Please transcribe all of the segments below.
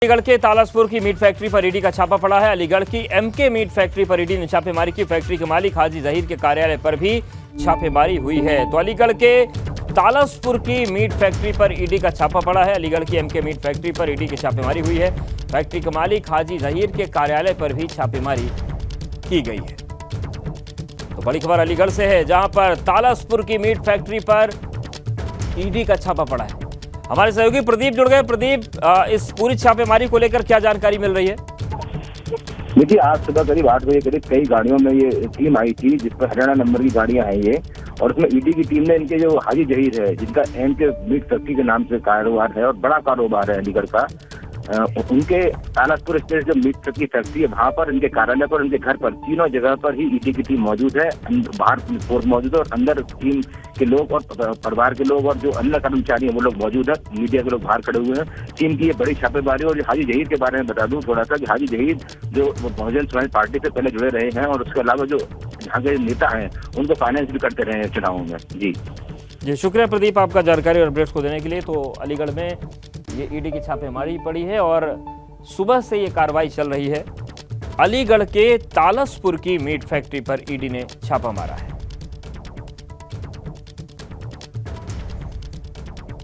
अलीगढ़ के तालासपुर की meat factory पर ईडी का छापा पड़ा है। अलीगढ़ की एमके मीट फैक्ट्री पर ईडी ने छापेमारी की। फैक्ट्री के मालिक हाजी जहीर के कार्यालय पर भी छापेमारी हुई है। तो अलीगढ़ के तालासपुर की मीट फैक्ट्री पर ईडी का छापा पड़ा है। अलीगढ़ की एमके मीट फैक्ट्री पर ईडी की छापेमारी हुई है। फैक्ट्री के मालिक हाजी जहीर के कार्यालय पर भी छापेमारी की गई है। तो बड़ी खबर अलीगढ़ से है, जहां पर तालासपुर की मीट फैक्ट्री पर ईडी का छापा पड़ा है। हमारे सहयोगी प्रदीप जुड़ गए। प्रदीप, इस पूरी छापेमारी को लेकर क्या जानकारी मिल रही है? देखिए, आज सुबह करीब 8 बजे करीब कई गाड़ियों में ये टीम आई थी, जिस पर हरियाणा नंबर की गाड़ियां हैं ये, और उसमें ईडी की टीम ने इनके जो हाजी जहीर है, जिनका एम के मीट फैक्ट्री के नाम से कारोबार है और बड़ा कारोबार है अलीगढ़ का, उनके तालासपुर स्थित जो मीट की फैक्ट्री है, वहां पर इनके कार्यालय पर, उनके घर पर, तीनों जगह पर ही ईडी की टीम मौजूद है। बाहर फोर्स मौजूद है और अंदर टीम के लोग और परिवार के लोग और जो अन्य कर्मचारी हैं वो लोग मौजूद है। मीडिया के लोग बाहर खड़े हुए हैं। टीम की ये बड़ी छापेमारी। और हाजी जहीर के बारे में बता दूं थोड़ा सा कि हाजी जहीर जो बहुजन समाज पार्टी से पहले जुड़े रहे हैं और उसके अलावा जो यहाँ के नेता हैं उनको फाइनेंस भी करते रहे हैं चुनावों में। जी, शुक्रिया प्रदीप आपका जानकारी और अपडेट्स को देने के लिए। तो अलीगढ़ में ये ईडी की छापेमारी पड़ी है और सुबह से ये कार्रवाई चल रही है। अलीगढ़ के तालासपुर की मीट फैक्ट्री पर ईडी ने छापा मारा है।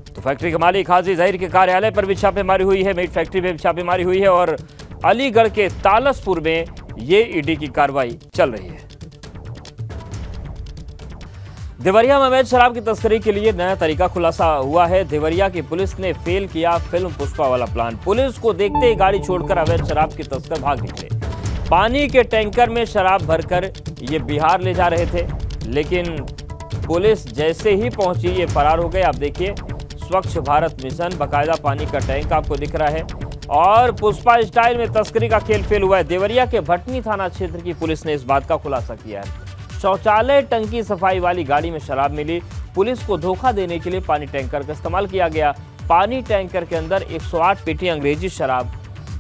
तो फैक्ट्री के मालिक हाजी जहीर के कार्यालय पर भी छापेमारी हुई है, मीट फैक्ट्री में भी छापेमारी हुई है और अलीगढ़ के तालासपुर में ये ईडी की कार्रवाई चल रही है। देवरिया में अवैध शराब की तस्करी के लिए नया तरीका खुलासा हुआ है। देवरिया की पुलिस ने फेल किया फिल्म पुष्पा वाला प्लान। पुलिस को देखते ही गाड़ी छोड़कर अवैध शराब की तस्कर भाग निकले। पानी के टैंकर में शराब भरकर ये बिहार ले जा रहे थे, लेकिन पुलिस जैसे ही पहुंची ये फरार हो गए। आप देखिए, स्वच्छ भारत मिशन, बाकायदा पानी का टैंक आपको दिख रहा है और पुष्पा स्टाइल में तस्करी का खेल फेल हुआ है। देवरिया के भटनी थाना क्षेत्र की पुलिस ने इस बात का खुलासा किया है। शौचालय टंकी सफाई वाली गाड़ी में शराब मिली। पुलिस को धोखा देने के लिए पानी टैंकर का इस्तेमाल किया गया। पानी टैंकर के अंदर 108 पेटी अंग्रेजी शराब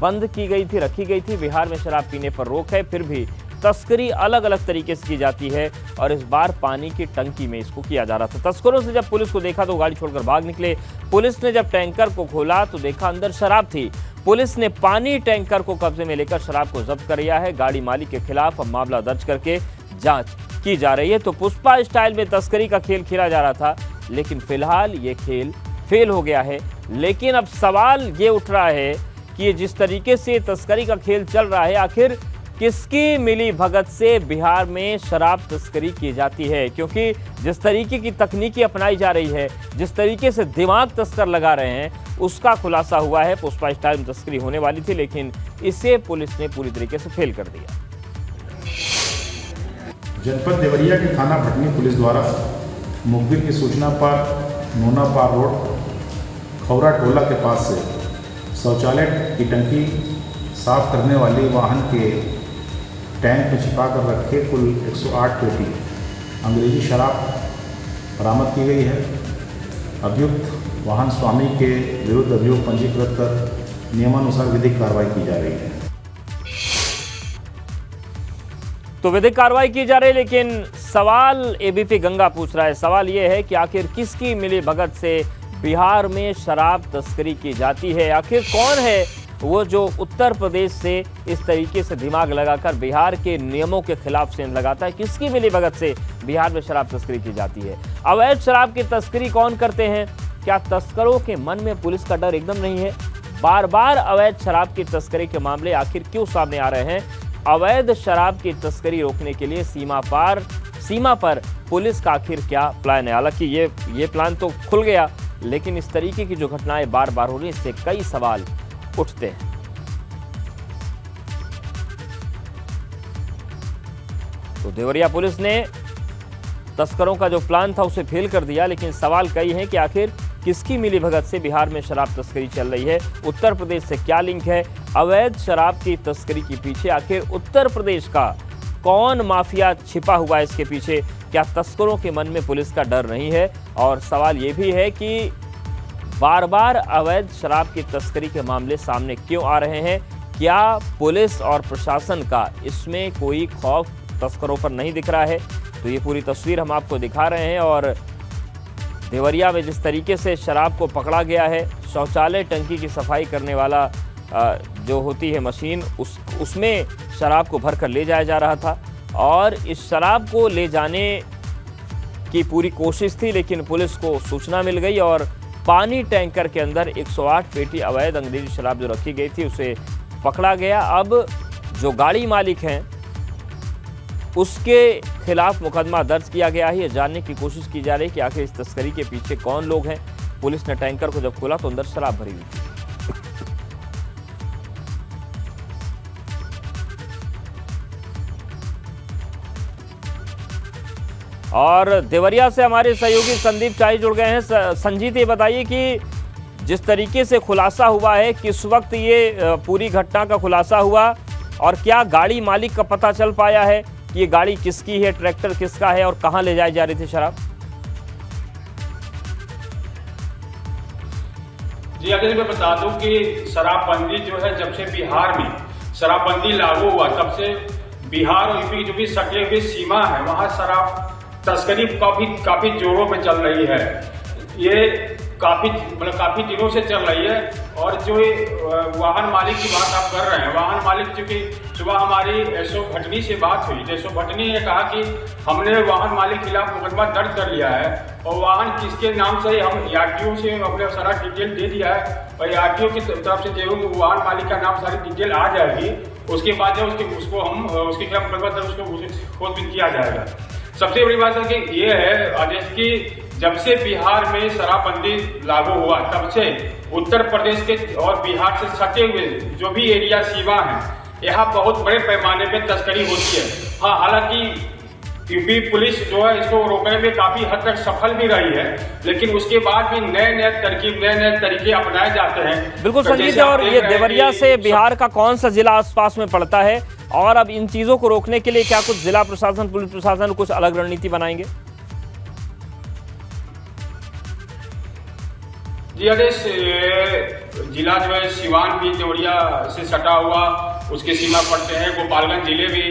बंद की गई थी, रखी गई थी। बिहार में शराब पीने पर रोक है, फिर भी तस्करी अलग अलग तरीके से की जाती है और इस बार पानी की टंकी में इसको किया जा रहा था। तस्करों से जब पुलिस को देखा तो गाड़ी छोड़कर भाग निकले। पुलिस ने जब टैंकर को खोला तो देखा अंदर शराब थी। पुलिस ने पानी टैंकर को कब्जे में लेकर शराब को जब्त कर लिया है। गाड़ी मालिक के खिलाफ अब मामला दर्ज करके जांच की जा रही है। तो पुष्पा स्टाइल में तस्करी का खेल खेला जा रहा था, लेकिन फिलहाल ये खेल फेल हो गया है। लेकिन अब सवाल ये उठ रहा है कि ये जिस तरीके से तस्करी का खेल चल रहा है, आखिर किसकी मिली भगत से बिहार में शराब तस्करी की जाती है? क्योंकि जिस तरीके की तकनीकी अपनाई जा रही है, जिस तरीके से दिमाग तस्कर लगा रहे हैं, उसका खुलासा हुआ है। पुष्पा स्टाइल में तस्करी होने वाली थी, लेकिन इसे पुलिस ने पूरी तरीके से फेल कर दिया। जनपद देवरिया के थाना भटनी पुलिस द्वारा मुखबिर की सूचना पर नोनापार रोड खौरा टोला के पास से शौचालय की टंकी साफ करने वाली वाहन के टैंक में छिपा कर रखे कुल 108 पेटी अंग्रेजी शराब बरामद की गई है। अभियुक्त वाहन स्वामी के विरुद्ध अभियोग पंजीकृत कर नियमानुसार विधिक कार्रवाई की जा रही है। तो विधिक कार्रवाई की जा रही है, लेकिन सवाल एबीपी गंगा पूछ रहा है। सवाल यह है कि आखिर किसकी मिली भगत से बिहार में शराब तस्करी की जाती है? आखिर कौन है वो जो उत्तर प्रदेश से इस तरीके से दिमाग लगाकर बिहार के नियमों के खिलाफ सेंध लगाता है? किसकी मिली भगत से बिहार में शराब तस्करी की जाती है? अवैध शराब की तस्करी कौन करते हैं? क्या तस्करों के मन में पुलिस का डर एकदम नहीं है? बार बार अवैध शराब की तस्करी के मामले आखिर क्यों सामने आ रहे हैं? अवैध शराब की तस्करी रोकने के लिए सीमा पर पुलिस का आखिर क्या प्लान है? हालांकि ये प्लान तो खुल गया, लेकिन इस तरीके की जो घटनाएं बार बार हो रही, इससे कई सवाल उठते हैं। तो देवरिया पुलिस ने तस्करों का जो प्लान था उसे फेल कर दिया, लेकिन सवाल कई हैं कि आखिर किसकी मिली भगत से बिहार में शराब तस्करी चल रही है? उत्तर प्रदेश से क्या लिंक है? अवैध शराब की तस्करी के पीछे आखिर उत्तर प्रदेश का कौन माफिया छिपा हुआ है इसके पीछे? क्या तस्करों के मन में पुलिस का डर नहीं है? और सवाल ये भी है कि बार बार अवैध शराब की तस्करी के मामले सामने क्यों आ रहे हैं? क्या पुलिस और प्रशासन का इसमें कोई खौफ तस्करों पर नहीं दिख रहा है? तो ये पूरी तस्वीर हम आपको दिखा रहे हैं। और देवरिया में जिस तरीके से शराब को पकड़ा गया है, शौचालय टंकी की सफाई करने वाला जो होती है मशीन, उसमें शराब को भरकर ले जाया जा रहा था और इस शराब को ले जाने की पूरी कोशिश थी, लेकिन पुलिस को सूचना मिल गई और पानी टैंकर के अंदर 108 पेटी अवैध अंग्रेजी शराब जो रखी गई थी उसे पकड़ा गया। अब जो गाड़ी मालिक हैं उसके खिलाफ मुकदमा दर्ज किया गया है। ये जानने की कोशिश की जा रही है कि आखिर इस तस्करी के पीछे कौन लोग हैं। पुलिस ने टैंकर को जब खोला तो अंदर शराब भरी हुई थी। और देवरिया से हमारे सहयोगी संदीप शाही जुड़ गए हैं। संजीत, ये बताइए कि जिस तरीके से खुलासा हुआ है, किस वक्त ये पूरी घटना का खुलासा हुआ और क्या गाड़ी मालिक का पता चल पाया है कि ये गाड़ी किसकी है, ट्रैक्टर किसका है और कहां ले जाई जा रही थी शराब? जी अगर मैं बता दूं कि शराबबंदी जो है, जब से बिहार में शराबबंदी लागू हुआ तब से बिहार और यूपी की जो भी सटे हुई सीमा है वहां शराब तस्करी काफी जोरों में चल रही है। ये काफी दिनों से चल रही है। और जो वाहन मालिक की बात आप कर रहे हैं, वाहन मालिक चूंकि सुबह हमारी एसओ भटनी से बात हुई, एसओ भटनी ने कहा कि हमने वाहन मालिक के खिलाफ मुकदमा दर्ज कर लिया है और वाहन किसके नाम से हम आरटीओ से अपने सारा डिटेल दे दिया है और आरटीओ की तरफ से जो वाहन मालिक का नाम सारी डिटेल आ जाएगी, उसके बाद जो उसके खिलाफ मुकदमा दर्ज उसको खोजबीन किया जाएगा। सबसे बड़ी बात है कि ये है आदेश की जब से बिहार में शराबबंदी लागू हुआ तब से उत्तर प्रदेश के और बिहार से सटे हुए जो भी एरिया सीमा है, यहाँ बहुत बड़े पैमाने पे तस्करी होती है। हाँ, हालांकि यूपी पुलिस जो है इसको रोकने में काफी हद तक सफल भी रही है, लेकिन उसके बाद भी नए तरीके अपनाए जाते हैं। बिल्कुल संजीत, और ये देवरिया से बिहार का कौन सा जिला आसपास में पड़ता है और अब इन चीजों को रोकने के लिए क्या कुछ जिला प्रशासन, पुलिस प्रशासन कुछ अलग रणनीति बनाएंगे? जी अरे जिला जो है सिवान भी देवरिया से सटा हुआ उसके सीमा पड़ते हैं। गोपालगंज जिले भी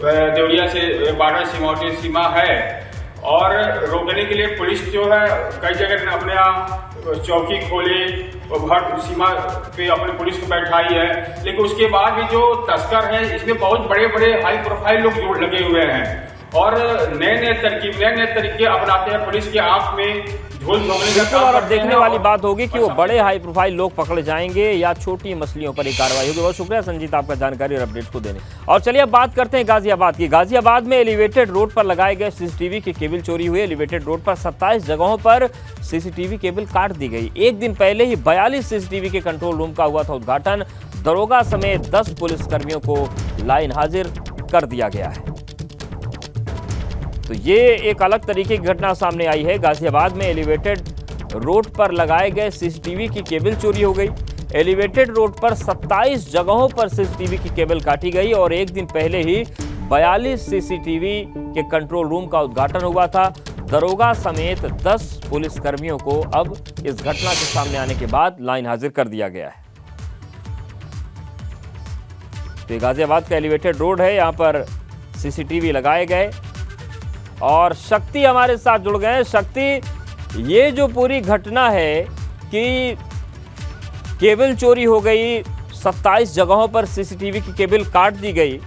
देवरिया से बॉर्डर सीमावर्ती सीमा है और रोकने के लिए पुलिस जो है कई जगह अपने यहाँ चौकी खोले और हर सीमा पे अपने पुलिस को बैठाई है। लेकिन उसके बाद भी जो तस्कर हैं इसमें बहुत बड़े बड़े हाई प्रोफाइल लोग लगे हुए हैं और नए तरीके अपनाते हैं। पुलिस के आंख में और अब देखने वाली बात होगी कि वो बड़े हाई प्रोफाइल लोग पकड़े जाएंगे या छोटी मछलियों पर ही कार्रवाई होगी। बहुत शुक्रिया संजीत आपका जानकारी और अपडेट को देने। और चलिए अब बात करते हैं गाजियाबाद की। गाजियाबाद में एलिवेटेड रोड पर लगाए गए सीसीटीवी की केबल चोरी हुई। एलिवेटेड रोड पर 27 जगहों पर सीसीटीवी केबल काट दी गई। एक दिन पहले ही 42 सीसीटीवी के कंट्रोल रूम का हुआ था उद्घाटन। दरोगा समेत 10 पुलिसकर्मियों को लाइन हाजिर कर दिया गया है। तो ये एक अलग तरीके की घटना सामने आई है। गाजियाबाद में एलिवेटेड रोड पर लगाए गए सीसीटीवी की केबल चोरी हो गई। एलिवेटेड रोड पर 27 जगहों पर सीसीटीवी की केबल काटी गई और एक दिन पहले ही 42 सीसीटीवी के कंट्रोल रूम का उद्घाटन हुआ था। दरोगा समेत 10 पुलिसकर्मियों को अब इस घटना के सामने आने के बाद लाइन हाजिर कर दिया गया है। तो गाजियाबाद का एलिवेटेड रोड है, यहाँ पर सीसीटीवी लगाए गए और शक्ति हमारे साथ जुड़ गए। शक्ति, ये जो पूरी घटना है कि केबल चोरी हो गई, 27 जगहों पर सीसीटीवी की केबल काट दी गई,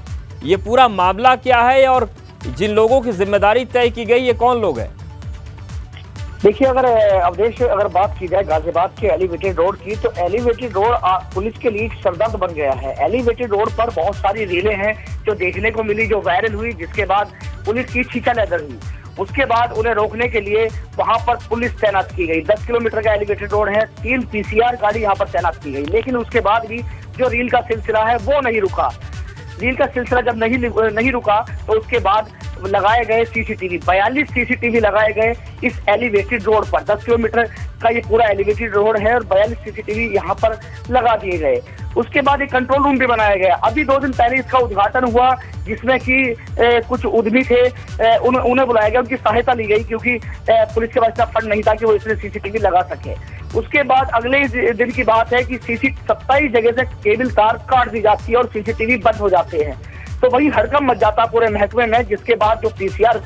ये पूरा मामला क्या है और जिन लोगों की जिम्मेदारी तय की गई ये कौन लोग हैं? देखिए, अगर बात की जाए गाजियाबाद के एलिवेटेड रोड की, तो एलिवेटेड रोड पुलिस के लिए सरदर्द बन गया है। एलिवेटेड रोड पर बहुत सारी रीलें हैं जो देखने को मिली, जो वायरल हुई, जिसके बाद पुलिस की छीछा-लेदर हुई। उसके बाद उन्हें रोकने के लिए वहां पर पुलिस तैनात की गई। 10 किलोमीटर का एलिवेटेड रोड है, 3 पीसीआर गाड़ी यहाँ पर तैनात की गई। लेकिन उसके बाद भी जो रील का सिलसिला है वो नहीं रुका। रील का सिलसिला जब नहीं रुका तो उसके बाद लगाए गए सीसीटीवी, 42 सीसीटीवी लगाए गए इस एलिवेटेड रोड पर। 10 किलोमीटर का ये पूरा एलिवेटेड रोड है और 42 सीसीटीवी यहाँ पर लगा दिए गए। उसके बाद एक कंट्रोल रूम भी बनाया गया। अभी 2 दिन पहले इसका उद्घाटन हुआ, जिसमें कि कुछ उद्यमी थे, उन्हें बुलाया गया, उनकी सहायता ली गई, क्योंकि पुलिस के पास इतना फंड नहीं था कि वो इसमें सीसीटीवी लगा सके। उसके बाद अगले दिन की बात है कि 27 जगह से केबल तार काट दी जाती है और सीसीटीवी बंद हो जाते हैं। तो वही हड़कंप मच जाता पूरे महकमे में, जिसके बाद जो पीसीआर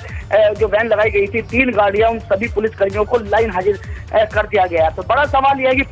जो वैन लगाई गई थी 3 गाड़ियां, उन सभी पुलिस कर्मियों को लाइन हाजिर कर दिया गया। तो बड़ा सवाल यह है कि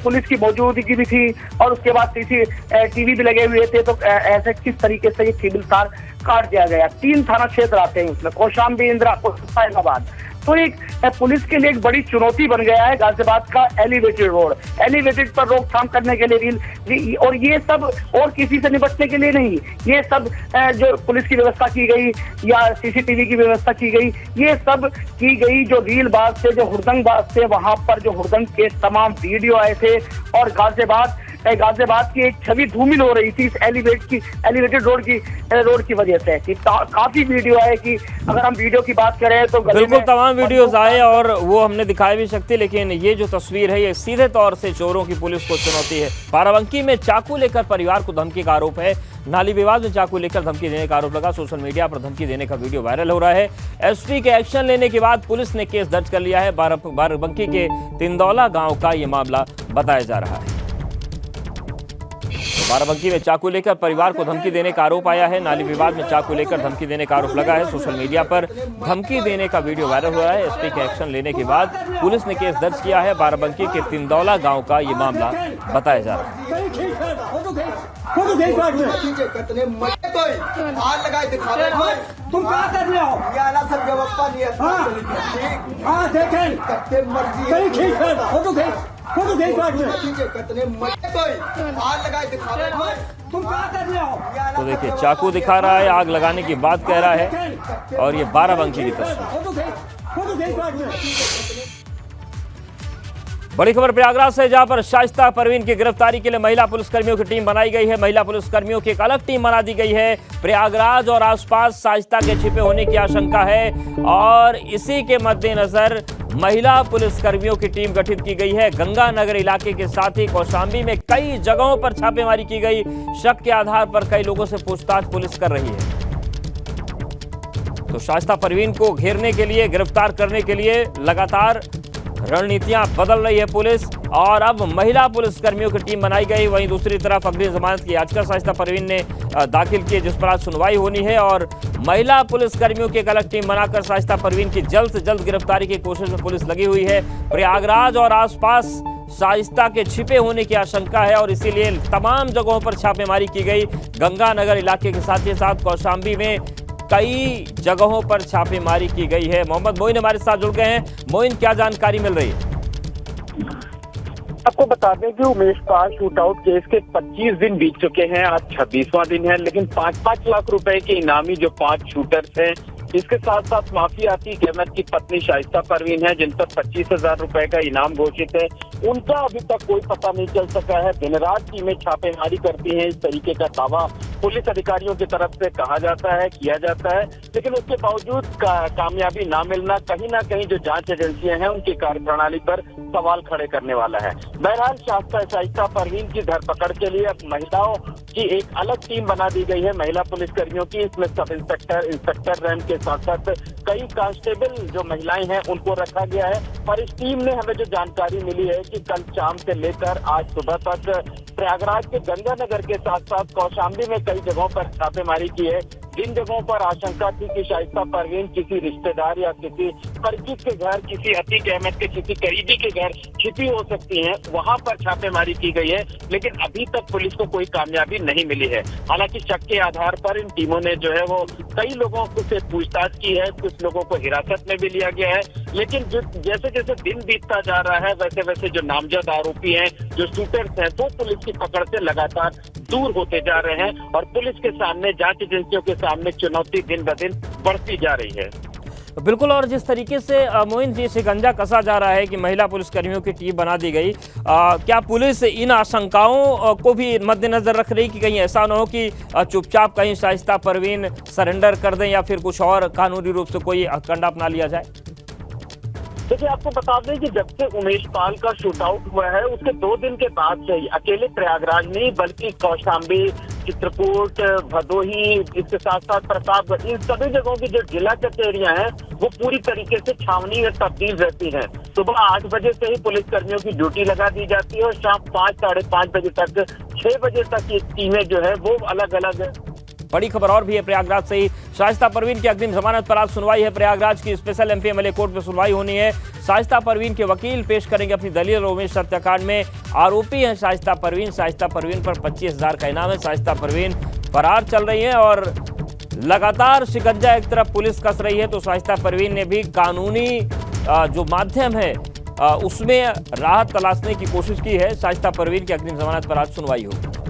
पुलिस की मौजूदगी भी थी और उसके बाद CCTV भी लगे हुए थे, तो ऐसे किस तरीके से ये केबल तार काट दिया गया। 3 थाना क्षेत्र आते हैं उसमें, कौशाम्बी, इंदिरा, फैजाबाद। तो एक पुलिस के लिए एक बड़ी चुनौती बन गया है गाजियाबाद का एलिवेटेड रोड। एलिवेटेड पर रोकथाम करने के लिए और ये सब और किसी से निपटने के लिए नहीं, ये सब जो पुलिस की व्यवस्था की गई या CCTV की व्यवस्था की गई, ये सब की गई जो रील बाज से, जो हुड़दंग बाज से, वहां पर जो हुड़दंग के तमाम वीडियो आए थे और गाजियाबाद की एक छवि धूमिल हो रही थी इस एलिवेटेड रोड की वजह से। कि काफी वीडियो है कि अगर हम वीडियो की बात करें तो बिल्कुल तमाम वीडियोस आए और वो हमने दिखाई भी सकते, लेकिन ये जो तस्वीर है ये सीधे तौर से चोरों की पुलिस को चुनौती है। बाराबंकी में चाकू लेकर परिवार को धमकी का आरोप है। नाली विवाद में चाकू लेकर धमकी देने का आरोप लगा। सोशल मीडिया पर धमकी देने का वीडियो वायरल हो रहा है। एसपी के एक्शन लेने के बाद पुलिस ने केस दर्ज कर लिया है। बाराबंकी के तिंदौला गांव का ये मामला बताया जा रहा है। बाराबंकी में चाकू लेकर परिवार को धमकी देने का आरोप आया है। नाली विवाद में चाकू लेकर धमकी देने का आरोप लगा है। सोशल मीडिया पर धमकी देने का वीडियो वायरल हो रहा है। एसपी के एक्शन लेने के बाद पुलिस ने केस दर्ज किया है। बाराबंकी के तिंदौला गांव का ये मामला बताया जा रहा है। तुम क्या कर रहे हो? फोटो तो देखिए चाकू दिखा रहा है, आग लगाने की बात कह रहा है और ये बाराबंकी की तस्वीर। बड़ी खबर प्रयागराज से, जहां पर शाइस्ता परवीन की गिरफ्तारी के लिए महिला पुलिसकर्मियों की टीम बनाई गई है। महिला पुलिसकर्मियों की एक अलग टीम बना दी गई है। प्रयागराज और आसपास शाइस्ता के छिपे होने की आशंका है और इसी के मद्देनजर महिला पुलिसकर्मियों की टीम गठित की गई है। गंगानगर इलाके के साथ ही कौशाम्बी में कई जगहों पर छापेमारी की गई। शक के आधार पर कई लोगों से पूछताछ पुलिस कर रही है। तो शाइस्ता परवीन को घेरने के लिए, गिरफ्तार करने के लिए लगातार रणनीतियां बदल रही है पुलिस और अब महिला पुलिसकर्मियों की टीम बनाई गई। वहीं दूसरी तरफ अग्रिम जमानत की याचिका शाइस्ता परवीन ने दाखिल की, जिस पर आज सुनवाई होनी है और महिला पुलिसकर्मियों की एक अलग टीम बनाकर शाइस्ता परवीन की जल्द से जल्द गिरफ्तारी की कोशिश में पुलिस लगी हुई है। प्रयागराज और आसपास शाइस्ता के छिपे होने की आशंका है और इसीलिए तमाम जगहों पर छापेमारी की गई। गंगानगर इलाके के साथ ही साथ कौशाम्बी में कई जगहों पर छापेमारी की गई है। मोहम्मद मोइन हमारे साथ जुड़ गए हैं। मोइन, क्या जानकारी मिल रही है? आपको बता दें कि उमेश पाल शूटआउट केस के 25 दिन बीत चुके हैं। आज 26वां दिन है, लेकिन 5-5 लाख रुपए के इनामी जो 5 शूटर्स हैं, इसके साथ साथ माफियाती अहमद की पत्नी शाइस्ता परवीन है, जिन पर 25,000 रुपए का इनाम घोषित है, उनका अभी तक कोई पता नहीं चल सका है। दिन रात टीमें छापेमारी करती हैं, इस तरीके का दावा पुलिस अधिकारियों की तरफ से कहा जाता है, किया जाता है, लेकिन उसके बावजूद कामयाबी ना मिलना कहीं ना कहीं जो जांच एजेंसियां हैं उनकी कार्यप्रणाली पर सवाल खड़े करने वाला है। बहरहाल शाइस्ता परवीन की धरपकड़ के लिए अब महिलाओं की एक अलग टीम बना दी गई है, महिला पुलिसकर्मियों की। इसमें सब इंस्पेक्टर रैंक के साथ साथ कई कांस्टेबल जो महिलाएं हैं उनको रखा गया है। पर इस टीम ने हमें जो जानकारी मिली है कि कल शाम से लेकर आज सुबह तक प्रयागराज के गंगानगर के साथ साथ कौशाम्बी में कई जगहों पर छापेमारी की है। जिन जगहों पर आशंका थी कि शाइस्ता परवीन किसी रिश्तेदार या किसी परिचित के घर, किसी अतीक अहमद के किसी करीबी के घर छिपी हो सकती हैं, वहां पर छापेमारी की गई है, लेकिन अभी तक पुलिस को कोई कामयाबी नहीं मिली है। हालांकि शक के आधार पर इन टीमों ने जो है वो कई लोगों से पूछताछ की है, कुछ लोगों को हिरासत में भी लिया गया है, लेकिन जैसे जैसे दिन बीतता जा रहा है वैसे वैसे जो नामजद आरोपी हैं, जो शूटर्स हैं, वो पुलिस की पकड़ से लगातार दूर होते जा रहे हैं और पुलिस के सामने, जांच एजेंसियों के सामने चुनौती दिन ब दिन बढ़ती जा रही है। बिल्कुल, और जिस तरीके से मोइन जी शिकंजा कसा जा रहा है कि महिला पुलिसकर्मियों की टीम बना दी गई, क्या पुलिस इन आशंकाओं को भी मद्देनजर रख रही कि कहीं ऐसा न हो कि चुपचाप कहीं शाइस्ता परवीन सरेंडर कर दें या फिर कुछ और कानूनी रूप से कोई हथकंडा अपना लिया जाए? देखिए, आपको बता दें कि जब से उमेश पाल का शूटआउट हुआ है उसके 2 दिन के बाद से ही अकेले प्रयागराज नहीं बल्कि कौशाम्बी, चित्रकूट, भदोही, इसके साथ साथ प्रतापगढ़, इन सभी जगहों की जो जिला कचहरियां हैं वो पूरी तरीके से छावनी में तब्दील रहती हैं। सुबह 8 बजे से ही पुलिसकर्मियों की ड्यूटी लगा दी जाती है और शाम 5 साढ़े 5 बजे तक 6 बजे तक ये टीमें जो है वो अलग अलग बड़ी खबर और भी है प्रयागराज से ही। शाइस्ता परवीन की अग्रिम जमानत पर आज सुनवाई है। प्रयागराज की स्पेशल एमपीएमएलए कोर्ट में सुनवाई होनी है। शाइस्ता परवीन के वकील पेश करेंगे अपनी दलील। उमेश हत्याकांड में आरोपी हैं शाइस्ता परवीन। शाइस्ता परवीन पर 25,000 का इनाम है। शाइस्ता परवीन फरार चल रही है और लगातार शिकंजा एक तरफ पुलिस कस रही है, तो शाइस्ता परवीन ने भी कानूनी जो माध्यम है उसमें राहत तलाशने की कोशिश की है। शाइस्ता परवीन की अग्रिम जमानत पर आज सुनवाई होगी।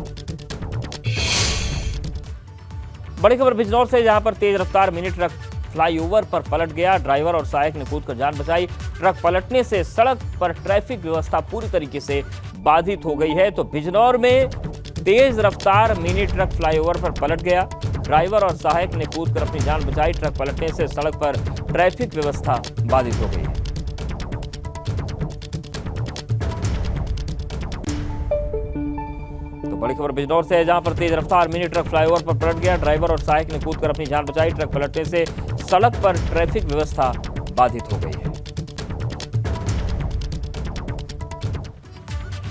बड़ी खबर बिजनौर से, जहां पर तेज रफ्तार मिनी ट्रक फ्लाईओवर पर पलट गया। ड्राइवर और सहायक ने कूदकर जान बचाई। ट्रक पलटने से सड़क पर ट्रैफिक व्यवस्था पूरी तरीके से बाधित हो गई है। तो बिजनौर में तेज रफ्तार मिनी ट्रक फ्लाईओवर पर पलट गया। ड्राइवर और सहायक ने कूदकर अपनी जान बचाई। ट्रक पलटने से सड़क पर ट्रैफिक व्यवस्था बाधित हो गई है। तो बड़ी खबर बिजनौर से है, जहां पर तेज रफ्तार मिनी ट्रक फ्लाईओवर पर पलट गया। ड्राइवर और सहायक ने कूदकर अपनी जान बचाई। ट्रक पलटने से सड़क पर ट्रैफिक व्यवस्था बाधित हो गई है।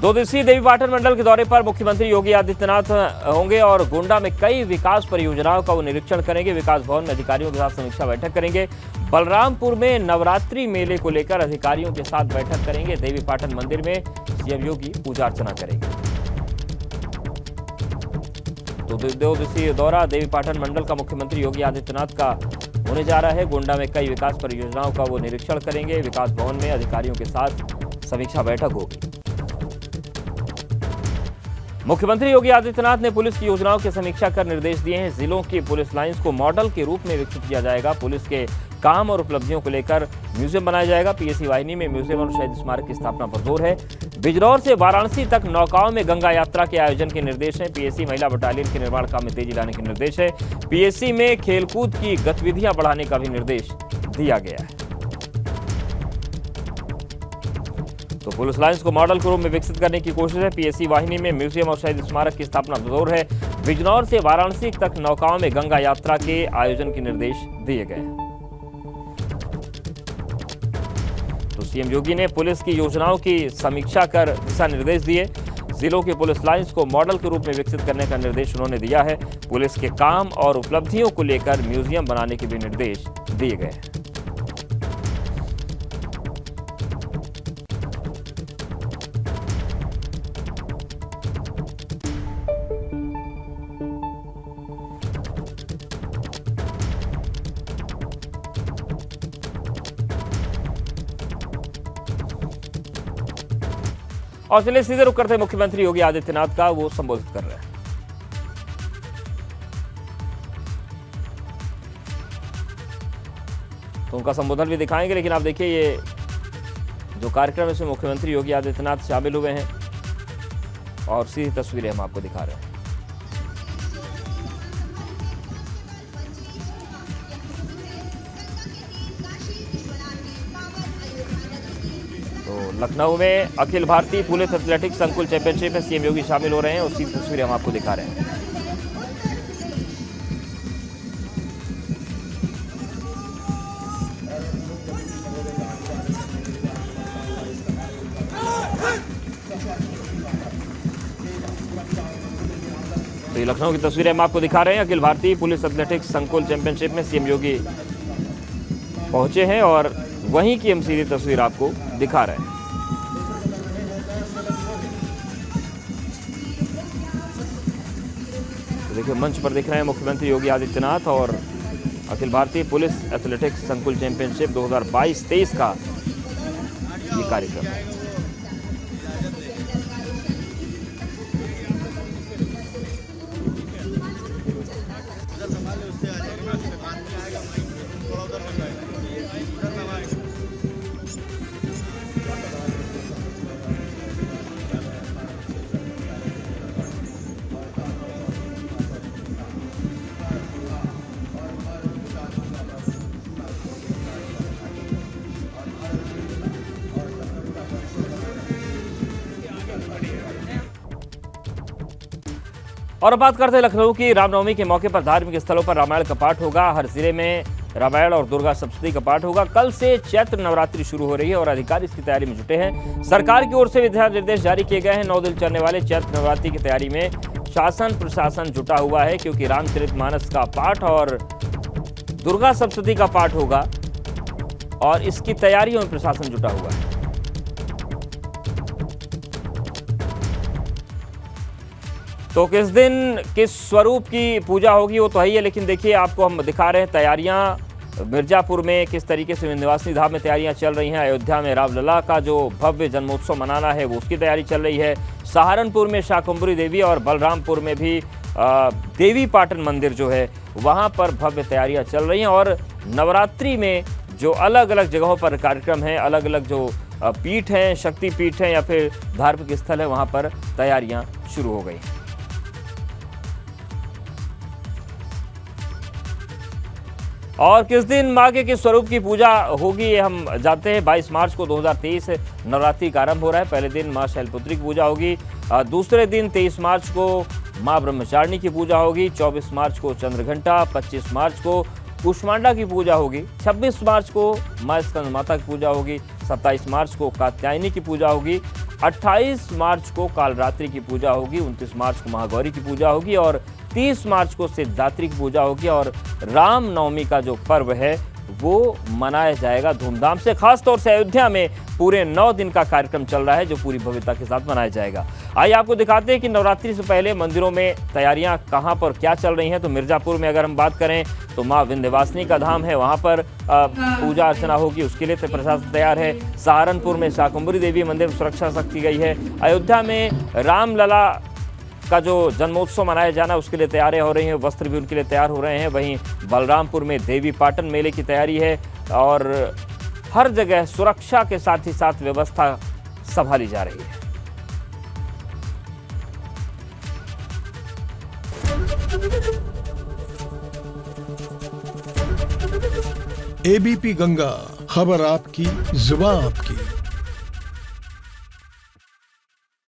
2 दिवसीय देवीपाटन मंडल के दौरे पर मुख्यमंत्री योगी आदित्यनाथ होंगे और गोंडा में कई विकास परियोजनाओं का वो निरीक्षण करेंगे। विकास भवन में अधिकारियों के साथ समीक्षा बैठक करेंगे। बलरामपुर में नवरात्रि मेले को लेकर अधिकारियों के साथ बैठक करेंगे। देवीपाटन मंदिर में सीएम योगी पूजा अर्चना करेंगे। तो 2 दिवसीय दौरा देवीपाटन मंडल का मुख्यमंत्री योगी आदित्यनाथ का होने जा रहा है। गोंडा में कई विकास परियोजनाओं का वो निरीक्षण करेंगे। विकास भवन में अधिकारियों के साथ समीक्षा बैठक होगी। मुख्यमंत्री योगी आदित्यनाथ ने पुलिस की योजनाओं की समीक्षा कर निर्देश दिए हैं। जिलों की पुलिस लाइंस को मॉडल के रूप में विकसित किया जाएगा। पुलिस के काम और उपलब्धियों को लेकर म्यूजियम बनाया जाएगा। पीएसी वाहिनी में म्यूजियम और शहीद स्मारक की स्थापना पर जोर है। बिजनौर से वाराणसी तक नौकाओं में गंगा यात्रा के आयोजन के निर्देश हैं। पीएसी महिला बटालियन के निर्माण काम में तेजी लाने के निर्देश है। पीएसी में खेलकूद की गतिविधियां बढ़ाने का भी निर्देश दिया गया है। तो पुलिस लाइंस को मॉडल के रूप में विकसित करने की कोशिश है। पीएसी वाहिनी में म्यूजियम और शहीद स्मारक की स्थापना पर जोर है। बिजनौर से वाराणसी तक नौकाओं में गंगा यात्रा के आयोजन के निर्देश दिए गए हैं। तो सीएम योगी ने पुलिस की योजनाओं की समीक्षा कर दिशा निर्देश दिए। जिलों की पुलिस लाइंस को मॉडल के रूप में विकसित करने का निर्देश उन्होंने दिया है। पुलिस के काम और उपलब्धियों को लेकर म्यूजियम बनाने के भी निर्देश दिए गए हैं। और चलिए सीधे रुक करते मुख्यमंत्री योगी आदित्यनाथ का वो संबोधित कर रहे हैं। तो उनका संबोधन भी दिखाएंगे, लेकिन आप देखिए ये जो कार्यक्रम है इसमें मुख्यमंत्री योगी आदित्यनाथ शामिल हुए हैं और सीधी तस्वीरें हम आपको दिखा रहे हैं। लखनऊ में अखिल भारतीय पुलिस एथलेटिक्स संकुल चैंपियनशिप में सीएम योगी शामिल हो रहे हैं। उसकी तस्वीरें हम आपको दिखा रहे हैं। तो ये लखनऊ की तस्वीरें हम आपको दिखा रहे हैं। अखिल भारतीय पुलिस एथलेटिक्स संकुल चैंपियनशिप में सीएम योगी पहुंचे हैं और वहीं की हम सीधी तस्वीर आपको दिखा रहे हैं। तो देखिए मंच पर दिख रहे हैं मुख्यमंत्री योगी आदित्यनाथ और अखिल भारतीय पुलिस एथलेटिक्स संकुल चैंपियनशिप 2022-23 का ये कार्यक्रम है। और अब बात करते हैं लखनऊ की। रामनवमी के मौके पर धार्मिक स्थलों पर रामायण का पाठ होगा। हर जिले में रामायण और दुर्गा सप्तशती का पाठ होगा। कल से चैत्र नवरात्रि शुरू हो रही है और अधिकारी इसकी तैयारी में जुटे हैं। सरकार की ओर से दिशा निर्देश जारी किए गए हैं। 9 दिन चलने वाले चैत्र नवरात्रि की तैयारी में शासन प्रशासन जुटा हुआ है, क्योंकि रामचरितमानस का पाठ और दुर्गा सप्तशती का पाठ होगा और इसकी तैयारियों में प्रशासन जुटा हुआ है। तो किस दिन किस स्वरूप की पूजा होगी वो तो है ही है, लेकिन देखिए आपको हम दिखा रहे हैं तैयारियां मिर्जापुर में किस तरीके से विंध्यवासिनी धाम में तैयारियां चल रही हैं। अयोध्या में रामलला का जो भव्य जन्मोत्सव मनाना है वो उसकी तैयारी चल रही है। सहारनपुर में शाकंभरी देवी और बलरामपुर में भी देवी पाटन मंदिर जो है वहां पर भव्य तैयारियां चल रही हैं। और नवरात्रि में जो अलग अलग जगहों पर कार्यक्रम हैं, अलग अलग जो पीठ हैं, शक्ति पीठ हैं या फिर धार्मिक स्थल है, वहां पर तैयारियां शुरू हो गई। और किस दिन मां के किस स्वरूप की पूजा होगी ये हम जानते हैं। 22 मार्च को 2023 नवरात्रि का आरंभ हो रहा है। पहले दिन मां शैलपुत्री की पूजा होगी, दूसरे दिन 23 मार्च को मां ब्रह्मचारिणी की पूजा होगी, 24 मार्च को चंद्रघंटा, 25 मार्च को कुष्मांडा की पूजा होगी, 26 मार्च को मां स्कंद माता की पूजा होगी, 27 मार्च को कात्यायनी की पूजा होगी, 28 मार्च को कालरात्रि की पूजा होगी, 29 मार्च को महागौरी की पूजा होगी और 30 मार्च को सिद्धात्री की पूजा होगी। और रामनवमी का जो पर्व है वो मनाया जाएगा धूमधाम से। खास तौर से अयोध्या में पूरे 9 दिन का कार्यक्रम चल रहा है जो पूरी भव्यता के साथ मनाया जाएगा। आइए आपको दिखाते हैं कि नवरात्रि से पहले मंदिरों में तैयारियां कहां पर क्या चल रही हैं। तो मिर्जापुर में अगर हम बात करें तो मां विंध्यवासिनी का धाम है, वहां पर पूजा अर्चना होगी, उसके लिए प्रशासन तैयार है। सहारनपुर में शाकंभरी देवी मंदिर में सुरक्षा सख्त की गई है। अयोध्या में रामलला का जो जन्मोत्सव मनाया जाना उसके लिए तैयारियां हो रही हैं, वस्त्र भी उनके लिए तैयार हो रहे हैं। वहीं बलरामपुर में देवी पाटन मेले की तैयारी है और हर जगह सुरक्षा के साथ ही साथ व्यवस्था संभाली जा रही है। एबीपी गंगा, खबर आपकी, जुबान आपकी।